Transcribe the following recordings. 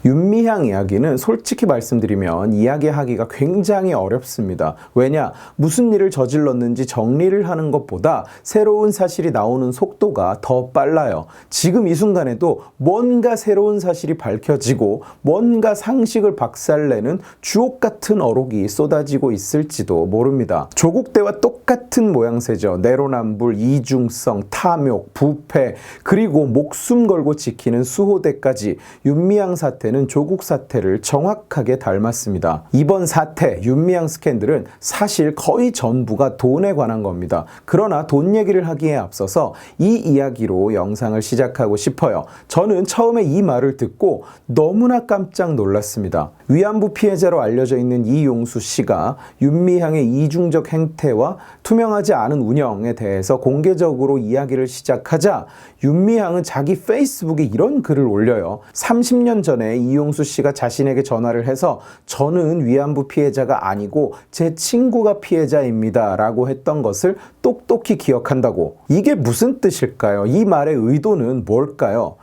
윤미향 이야기는 솔직히 말씀드리면 이야기하기가 굉장히 어렵습니다. 왜냐? 무슨 일을 저질렀는지 정리를 하는 것보다 새로운 사실이 나오는 속도가 더 빨라요. 지금 이 순간에도 뭔가 새로운 사실이 밝혀지고 뭔가 상식을 박살내는 주옥 같은 어록이 쏟아지고 있을지도 모릅니다. 조국 때와 똑같은 모양새죠. 내로남불, 이중성, 탐욕, 부패, 그리고 목숨 걸고 지키는 수호대까지 윤미향 사태는 조국 사태를 정확하게 닮았습니다. 이번 사태, 윤미향 스캔들은 사실 거의 전부가 돈에 관한 겁니다. 그러나 돈 얘기를 하기에 앞서서 이 이야기로 영상을 시작하고 싶어요. 저는 처음에 이 말을 듣고 너무나 깜짝 놀랐습니다. 위안부 피해자로 알려져 있는 이용수 씨가 윤미향의 이중적 행태와 투명하지 않은 운영에 대해서 공개적으로 이야기를 시작하자 윤미향은 자기 페이스북에 이런 글을 올려요. 30년 전에 이용수 씨가 자신에게 전화를 해서 저는 위안부 피해자가 아니고 제 친구가 피해자입니다 라고 했던 것을 똑똑히 기억한다고. 이게 무슨 뜻일까요? 이 말의 의도는 뭘까요?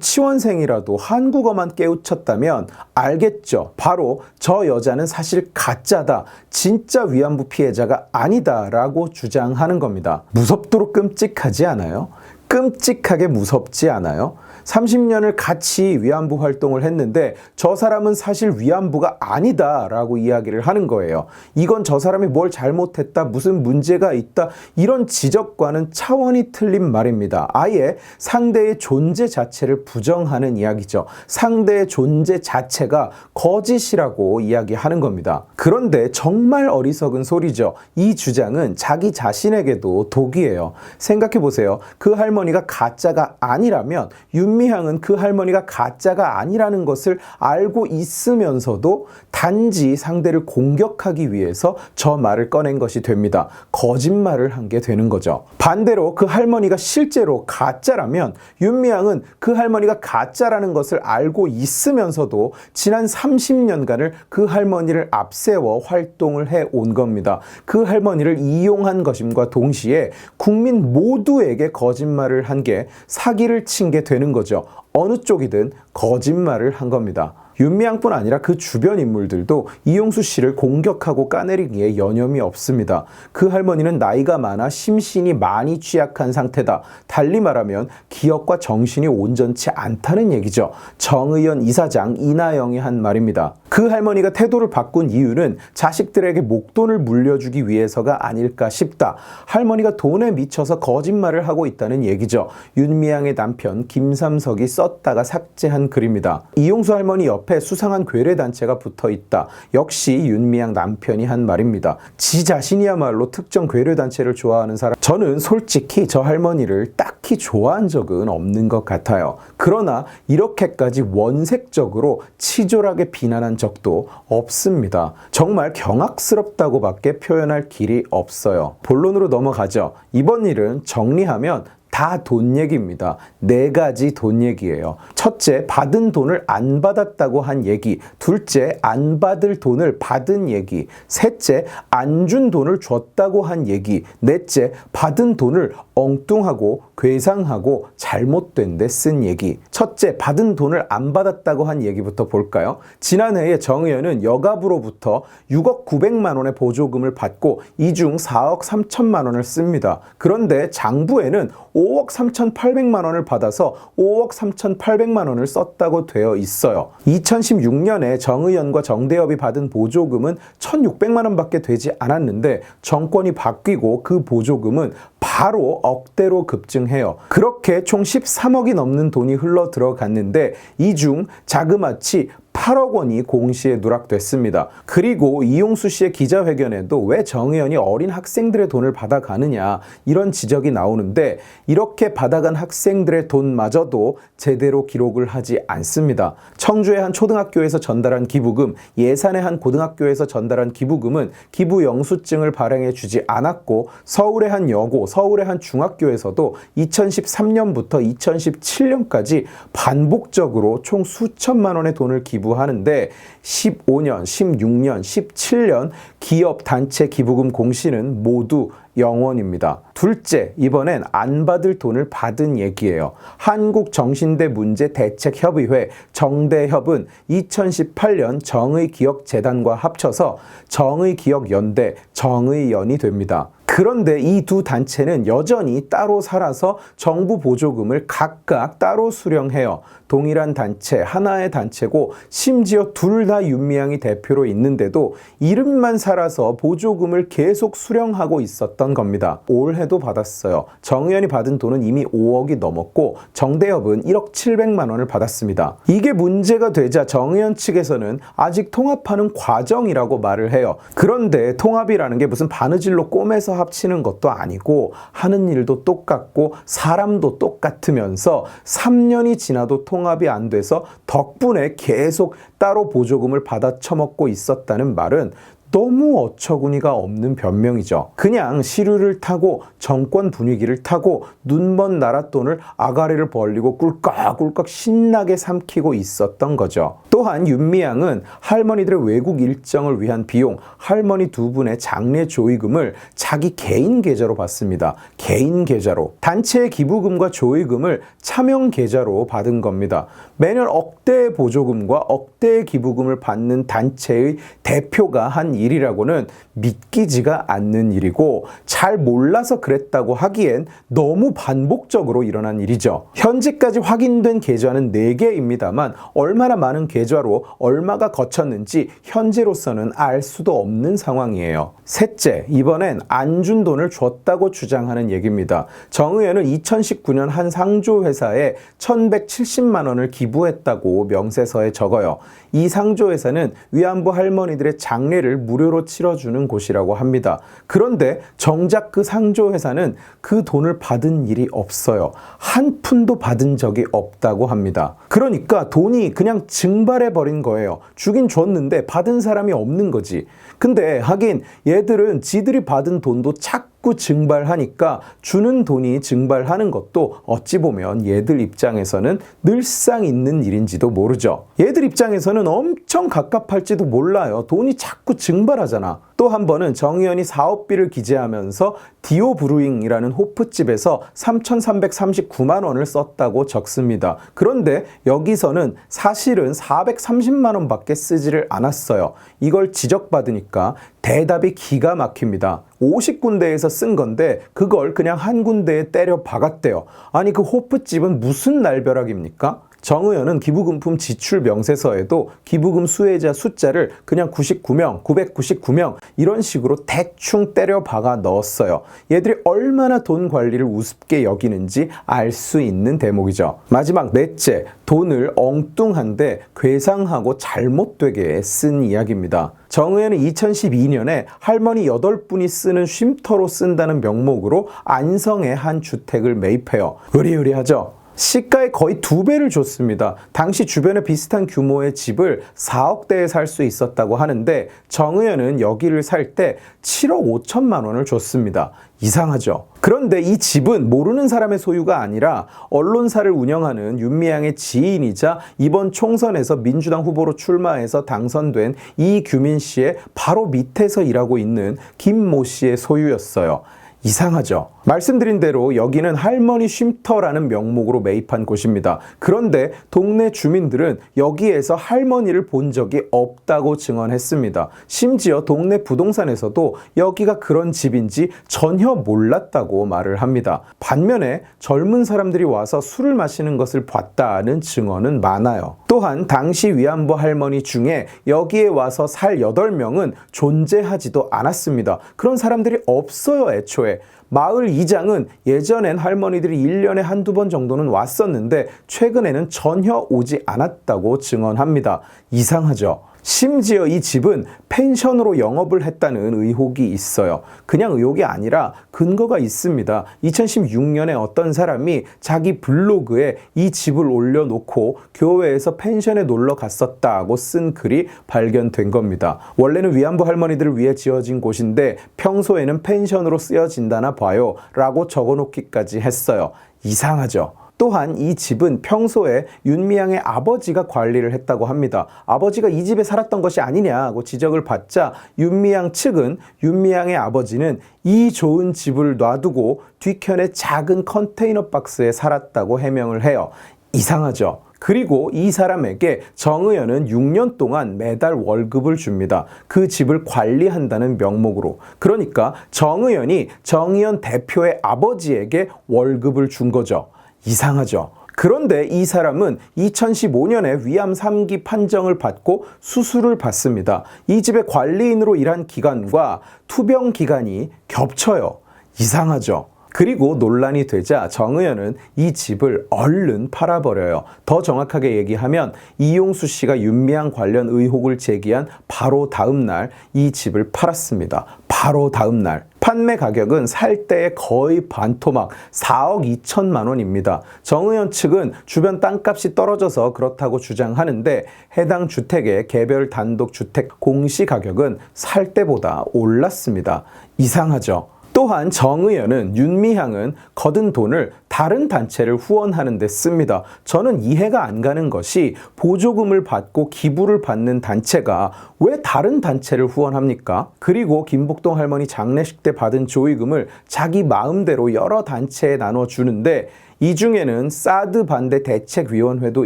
유치원생이라도 한국어만 깨우쳤다면 알겠죠. 바로 저 여자는 사실 가짜다. 진짜 위안부 피해자가 아니다 라고 주장하는 겁니다. 무섭도록 끔찍하지 않아요? 끔찍하게 무섭지 않아요? 30년을 같이 위안부 활동을 했는데 저 사람은 사실 위안부가 아니다 라고 이야기를 하는 거예요. 이건 저 사람이 뭘 잘못했다, 무슨 문제가 있다, 이런 지적과는 차원이 틀린 말입니다. 아예 상대의 존재 자체를 부정하는 이야기죠. 상대의 존재 자체가 거짓이라고 이야기하는 겁니다. 그런데 정말 어리석은 소리죠. 이 주장은 자기 자신에게도 독이에요. 생각해보세요. 그 할머니가 가짜가 아니라면 윤미향은 그 할머니가 가짜가 아니라는 것을 알고 있으면서도 단지 상대를 공격하기 위해서 저 말을 꺼낸 것이 됩니다. 거짓말을 한 게 되는 거죠. 반대로 그 할머니가 실제로 가짜라면 윤미향은 그 할머니가 가짜라는 것을 알고 있으면서도 지난 30년간을 그 할머니를 앞세워 활동을 해 온 겁니다. 그 할머니를 이용한 것임과 동시에 국민 모두에게 거짓말을 한 게 사기를 친 게 되는 거죠. 어느 쪽이든 거짓말을 한 겁니다. 윤미향뿐 아니라 그 주변 인물들도 이용수 씨를 공격하고 까내리기에 여념이 없습니다. 그 할머니는 나이가 많아 심신이 많이 취약한 상태다. 달리 말하면 기억과 정신이 온전치 않다는 얘기죠. 정의연 이사장 이나영이 한 말입니다. 그 할머니가 태도를 바꾼 이유는 자식들에게 목돈을 물려주기 위해서가 아닐까 싶다. 할머니가 돈에 미쳐서 거짓말을 하고 있다는 얘기죠. 윤미향의 남편 김삼석이 썼다가 삭제한 글입니다. 이용수 할머니 옆에 수상한 괴뢰단체가 붙어있다. 역시 윤미향 남편이 한 말입니다. 지 자신이야말로 특정 괴뢰단체를 좋아하는 사람. 저는 솔직히 저 할머니를 딱히 좋아한 적은 없는 것 같아요. 그러나 이렇게까지 원색적으로 치졸하게 비난한 적도 없습니다. 정말 경악스럽다고밖에 표현할 길이 없어요. 본론으로 넘어가죠. 이번 일은 정리하면 다 돈 얘기입니다. 4가지 돈 얘기예요. 첫째, 받은 돈을 안 받았다고 한 얘기. 둘째, 안 받을 돈을 받은 얘기. 셋째, 안 준 돈을 줬다고 한 얘기. 넷째, 받은 돈을 엉뚱하고 괴상하고 잘못된 데 쓴 얘기. 첫째, 받은 돈을 안 받았다고 한 얘기부터 볼까요? 지난해에 정의연은 여갑으로부터 6억 900만 원의 보조금을 받고 이 중 4억 3천만 원을 씁니다. 그런데 장부에는 5억 3,800만 원을 받아서 5억 3,800만 원을 썼다고 되어 있어요. 2016년에 정의연과 정대협이 받은 보조금은 1,600만 원밖에 되지 않았는데 정권이 바뀌고 그 보조금은 바로 억대로 급증해요. 그렇게 총 13억이 넘는 돈이 흘러 들어갔는데 이 중 자그마치 8억 원이 공시에 누락됐습니다. 그리고 이용수 씨의 기자회견에도 왜 정의연이 어린 학생들의 돈을 받아가느냐 이런 지적이 나오는데 이렇게 받아간 학생들의 돈마저도 제대로 기록을 하지 않습니다. 청주의 한 초등학교에서 전달한 기부금, 예산의 한 고등학교에서 전달한 기부금은 기부 영수증을 발행해 주지 않았고 서울의 한 여고, 서울의 한 중학교에서도 2013년부터 2017년까지 반복적으로 총 수천만 원의 돈을 기부하는데 15년, 16년, 17년 기업 단체 기부금 공시는 모두 영원입니다. 둘째, 이번엔 안 받을 돈을 받은 얘기예요. 한국정신대문제대책협의회 정대협은 2018년 정의기억재단과 합쳐서 정의기억연대, 정의연이 됩니다. 그런데 이 두 단체는 여전히 따로 살아서 정부 보조금을 각각 따로 수령해요. 동일한 단체, 하나의 단체고 심지어 둘 다 윤미향이 대표로 있는데도 이름만 살아서 보조금을 계속 수령하고 있었던 겁니다. 올해도 받았어요. 정의연이 받은 돈은 이미 5억이 넘었고 정대협은 1억 700만 원을 받았습니다. 이게 문제가 되자 정의연 측에서는 아직 통합하는 과정이라고 말을 해요. 그런데 통합이라는 게 무슨 바느질로 꼬매서 합치는 것도 아니고 하는 일도 똑같고 사람도 똑같으면서 3년이 지나도 통합이 안 돼서 덕분에 계속 따로 보조금을 받아 처먹고 있었다는 말은 너무 어처구니가 없는 변명이죠. 그냥 시류를 타고 정권 분위기를 타고 눈먼 나라 돈을 아가리를 벌리고 꿀꺽꿀꺽 신나게 삼키고 있었던 거죠. 또한 윤미향은 할머니들의 외국 일정을 위한 비용, 할머니 두 분의 장례 조의금을 자기 개인 계좌로 받습니다. 개인 계좌로. 단체의 기부금과 조의금을 차명 계좌로 받은 겁니다. 매년 억대의 보조금과 억대의 기부금을 받는 단체의 대표가 한 일이라고는 믿기지가 않는 일이고 잘 몰라서 그랬다고 하기엔 너무 반복적으로 일어난 일이죠. 현재까지 확인된 계좌는 4개입니다만 얼마나 많은 계좌로 얼마가 거쳤는지 현재로서는 알 수도 없는 상황이에요. 셋째, 이번엔 안 준 돈을 줬다고 주장하는 얘기입니다. 정의연은 2019년 한 상조회사에 1170만 원을 기부했다고 명세서에 적어요. 이 상조회사는 위안부 할머니들의 장례를 무료로 치러주는 곳이라고 합니다. 그런데 정작 그 상조회사는 그 돈을 받은 일이 없어요. 한 푼도 받은 적이 없다고 합니다. 그러니까 돈이 그냥 증발해버린 거예요. 주긴 줬는데 받은 사람이 없는 거지. 근데 하긴 얘들은 지들이 받은 돈도 자꾸 증발하니까 주는 돈이 증발하는 것도 어찌 보면 얘들 입장에서는 늘상 있는 일인지도 모르죠. 얘들 입장에서는 엄청 갑갑할지도 몰라요. 돈이 자꾸 증발하잖아. 또 한 번은 정의연이 사업비를 기재하면서 디오 브루잉이라는 호프집에서 3,339만 원을 썼다고 적습니다. 그런데 여기서는 사실은 430만 원밖에 쓰지를 않았어요. 이걸 지적받으니까 대답이 기가 막힙니다. 50군데에서 쓴 건데 그걸 그냥 한 군데에 때려 박았대요. 아니 그 호프집은 무슨 날벼락입니까? 정의연은 기부금품 지출 명세서에도 기부금 수혜자 숫자를 그냥 99명, 999명 이런 식으로 대충 때려 박아 넣었어요. 얘들이 얼마나 돈 관리를 우습게 여기는지 알 수 있는 대목이죠. 마지막 넷째, 돈을 엉뚱한데 괴상하고 잘못되게 쓴 이야기입니다. 정의연은 2012년에 할머니 8분이 쓰는 쉼터로 쓴다는 명목으로 안성의 한 주택을 매입해요. 으리으리하죠? 시가의 거의 2배를 줬습니다. 당시 주변에 비슷한 규모의 집을 4억대에 살 수 있었다고 하는데 정의연은 여기를 살 때 7억 5천만 원을 줬습니다. 이상하죠? 그런데 이 집은 모르는 사람의 소유가 아니라 언론사를 운영하는 윤미향의 지인이자 이번 총선에서 민주당 후보로 출마해서 당선된 이규민 씨의 바로 밑에서 일하고 있는 김모 씨의 소유였어요. 이상하죠? 말씀드린 대로 여기는 할머니 쉼터라는 명목으로 매입한 곳입니다. 그런데 동네 주민들은 여기에서 할머니를 본 적이 없다고 증언했습니다. 심지어 동네 부동산에서도 여기가 그런 집인지 전혀 몰랐다고 말을 합니다. 반면에 젊은 사람들이 와서 술을 마시는 것을 봤다는 증언은 많아요. 또한 당시 위안부 할머니 중에 여기에 와서 살 8명은 존재하지도 않았습니다. 그런 사람들이 없어요, 애초에. 마을 이장은 예전엔 할머니들이 1년에 한두 번 정도는 왔었는데 최근에는 전혀 오지 않았다고 증언합니다. 이상하죠? 심지어 이 집은 펜션으로 영업을 했다는 의혹이 있어요. 그냥 의혹이 아니라 근거가 있습니다. 2016년에 어떤 사람이 자기 블로그에 이 집을 올려놓고 교회에서 펜션에 놀러 갔었다고 쓴 글이 발견된 겁니다. 원래는 위안부 할머니들을 위해 지어진 곳인데 평소에는 펜션으로 쓰여진다나 봐요 라고 적어놓기까지 했어요. 이상하죠? 또한 이 집은 평소에 윤미향의 아버지가 관리를 했다고 합니다. 아버지가 이 집에 살았던 것이 아니냐고 지적을 받자 윤미향 측은 윤미향의 아버지는 이 좋은 집을 놔두고 뒤편에 작은 컨테이너 박스에 살았다고 해명을 해요. 이상하죠? 그리고 이 사람에게 정의연은 6년 동안 매달 월급을 줍니다. 그 집을 관리한다는 명목으로. 그러니까 정의연이 정의연 대표의 아버지에게 월급을 준 거죠. 이상하죠? 그런데 이 사람은 2015년에 위암 3기 판정을 받고 수술을 받습니다. 이 집의 관리인으로 일한 기간과 투병 기간이 겹쳐요. 이상하죠? 그리고 논란이 되자 정의연은 이 집을 얼른 팔아버려요. 더 정확하게 얘기하면 이용수 씨가 윤미향 관련 의혹을 제기한 바로 다음 날 이 집을 팔았습니다. 바로 다음 날. 판매 가격은 살 때의 거의 반토막 4억 2천만 원입니다. 정의연 측은 주변 땅값이 떨어져서 그렇다고 주장하는데 해당 주택의 개별 단독 주택 공시 가격은 살 때보다 올랐습니다. 이상하죠? 또한 정의연은 윤미향은 거둔 돈을 다른 단체를 후원하는 데 씁니다. 저는 이해가 안 가는 것이 보조금을 받고 기부를 받는 단체가 왜 다른 단체를 후원합니까? 그리고 김복동 할머니 장례식 때 받은 조의금을 자기 마음대로 여러 단체에 나눠주는데 이 중에는 사드 반대 대책위원회도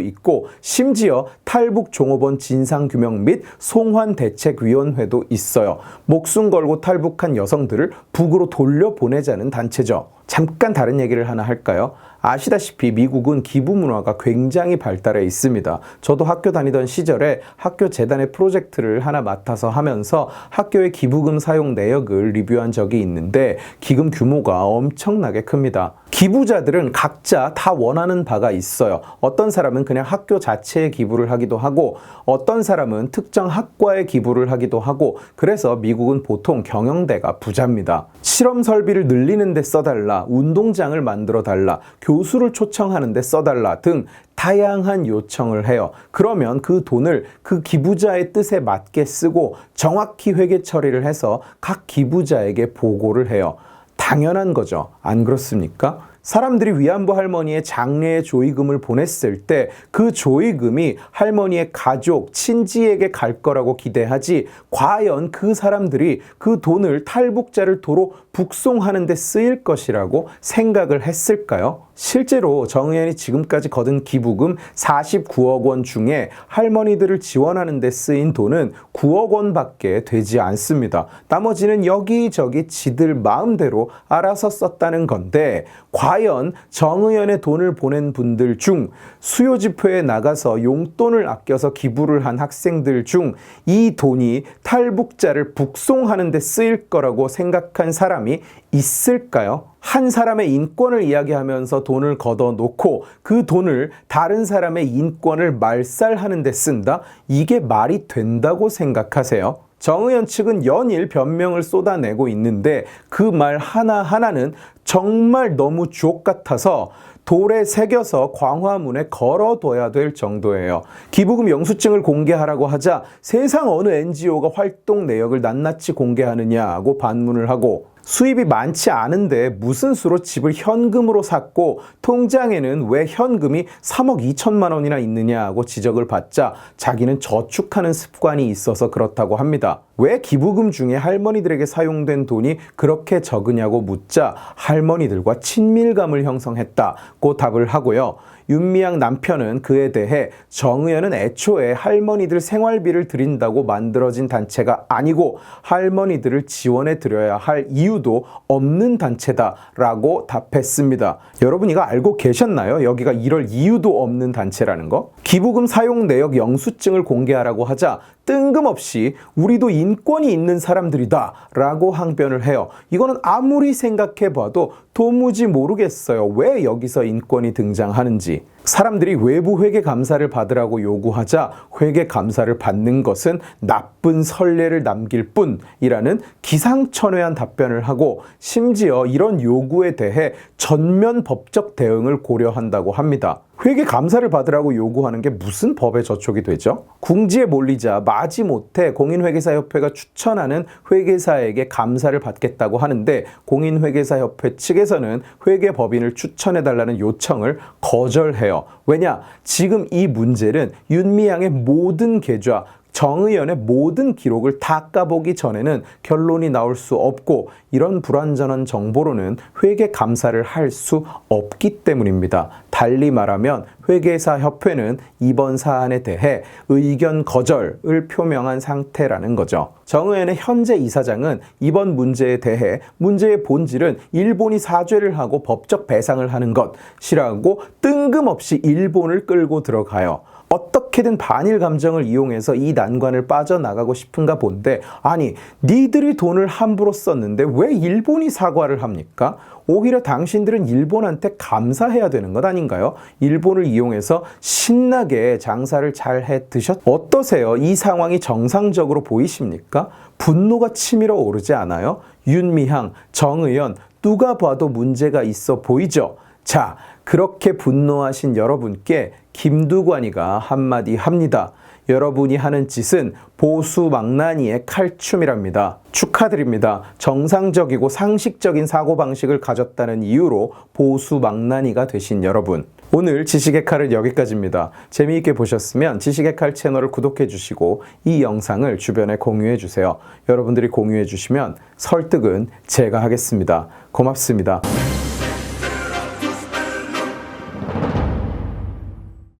있고 심지어 탈북 종업원 진상규명 및 송환 대책위원회도 있어요. 목숨 걸고 탈북한 여성들을 북으로 돌려보내자는 단체죠. 잠깐 다른 얘기를 하나 할까요? 아시다시피 미국은 기부 문화가 굉장히 발달해 있습니다. 저도 학교 다니던 시절에 학교 재단의 프로젝트를 하나 맡아서 하면서 학교의 기부금 사용 내역을 리뷰한 적이 있는데 기금 규모가 엄청나게 큽니다. 기부자들은 각자 다 원하는 바가 있어요. 어떤 사람은 그냥 학교 자체에 기부를 하기도 하고 어떤 사람은 특정 학과에 기부를 하기도 하고 그래서 미국은 보통 경영대가 부자입니다. 실험 설비를 늘리는 데 써달라, 운동장을 만들어 달라, 교수를 초청하는 데 써달라 등 다양한 요청을 해요. 그러면 그 돈을 그 기부자의 뜻에 맞게 쓰고 정확히 회계 처리를 해서 각 기부자에게 보고를 해요. 당연한 거죠. 안 그렇습니까? 사람들이 위안부 할머니의 장례에 조의금을 보냈을 때 그 조의금이 할머니의 가족, 친지에게 갈 거라고 기대하지 과연 그 사람들이 그 돈을 탈북자를 도로 북송하는 데 쓰일 것이라고 생각을 했을까요? 실제로 정의연이 지금까지 거둔 기부금 49억 원 중에 할머니들을 지원하는 데 쓰인 돈은 9억 원밖에 되지 않습니다. 나머지는 여기저기 지들 마음대로 알아서 썼다는 건데 과연 정의연의 돈을 보낸 분들 중 수요 집회에 나가서 용돈을 아껴서 기부를 한 학생들 중 이 돈이 탈북자를 북송하는 데 쓰일 거라고 생각한 사람이 있을까요? 한 사람의 인권을 이야기하면서 돈을 걷어놓고 그 돈을 다른 사람의 인권을 말살하는 데 쓴다? 이게 말이 된다고 생각하세요? 정의연 측은 연일 변명을 쏟아내고 있는데 그 말 하나하나는 정말 너무 주옥 같아서 돌에 새겨서 광화문에 걸어둬야 될 정도예요. 기부금 영수증을 공개하라고 하자 세상 어느 NGO가 활동 내역을 낱낱이 공개하느냐고 반문을 하고 수입이 많지 않은데 무슨 수로 집을 현금으로 샀고 통장에는 왜 현금이 3억 2천만 원이나 있느냐고 지적을 받자 자기는 저축하는 습관이 있어서 그렇다고 합니다. 왜 기부금 중에 할머니들에게 사용된 돈이 그렇게 적으냐고 묻자 할머니들과 친밀감을 형성했다고 답을 하고요. 윤미향 남편은 그에 대해 정의연은 애초에 할머니들 생활비를 드린다고 만들어진 단체가 아니고 할머니들을 지원해 드려야 할 이유도 없는 단체다라고 답했습니다. 여러분 이거 알고 계셨나요? 여기가 이럴 이유도 없는 단체라는 거? 기부금 사용 내역 영수증을 공개하라고 하자 뜬금없이 우리도 인권이 있는 사람들이다 라고 항변을 해요. 이거는 아무리 생각해봐도 도무지 모르겠어요. 왜 여기서 인권이 등장하는지. 사람들이 외부 회계 감사를 받으라고 요구하자 회계 감사를 받는 것은 나쁜 선례를 남길 뿐이라는 기상천외한 답변을 하고 심지어 이런 요구에 대해 전면 법적 대응을 고려한다고 합니다. 회계 감사를 받으라고 요구하는 게 무슨 법에 저촉이 되죠? 궁지에 몰리자 마지못해 공인회계사협회가 추천하는 회계사에게 감사를 받겠다고 하는데 공인회계사협회 측에서는 회계법인을 추천해달라는 요청을 거절해요. 왜냐? 지금 이 문제는 윤미향의 모든 계좌, 정의연의 모든 기록을 다 까보기 전에는 결론이 나올 수 없고 이런 불완전한 정보로는 회계 감사를 할 수 없기 때문입니다. 달리 말하면 회계사협회는 이번 사안에 대해 의견 거절을 표명한 상태라는 거죠. 정의연의 현재 이사장은 이번 문제에 대해 문제의 본질은 일본이 사죄를 하고 법적 배상을 하는 것이라고 뜬금없이 일본을 끌고 들어가요. 어떻게든 반일 감정을 이용해서 이 난관을 빠져나가고 싶은가 본데 아니 니들이 돈을 함부로 썼는데 왜 일본이 사과를 합니까? 오히려 당신들은 일본한테 감사해야 되는 것 아닌가요? 일본을 이용해서 신나게 장사를 잘 해 드셨... 어떠세요? 이 상황이 정상적으로 보이십니까? 분노가 치밀어 오르지 않아요? 윤미향, 정의연 누가 봐도 문제가 있어 보이죠? 자, 그렇게 분노하신 여러분께 김두관이가 한마디 합니다. 여러분이 하는 짓은 보수망나니의 칼춤이랍니다. 축하드립니다. 정상적이고 상식적인 사고방식을 가졌다는 이유로 보수망나니가 되신 여러분. 오늘 지식의 칼은 여기까지입니다. 재미있게 보셨으면 지식의 칼 채널을 구독해 주시고 이 영상을 주변에 공유해 주세요. 여러분들이 공유해 주시면 설득은 제가 하겠습니다. 고맙습니다.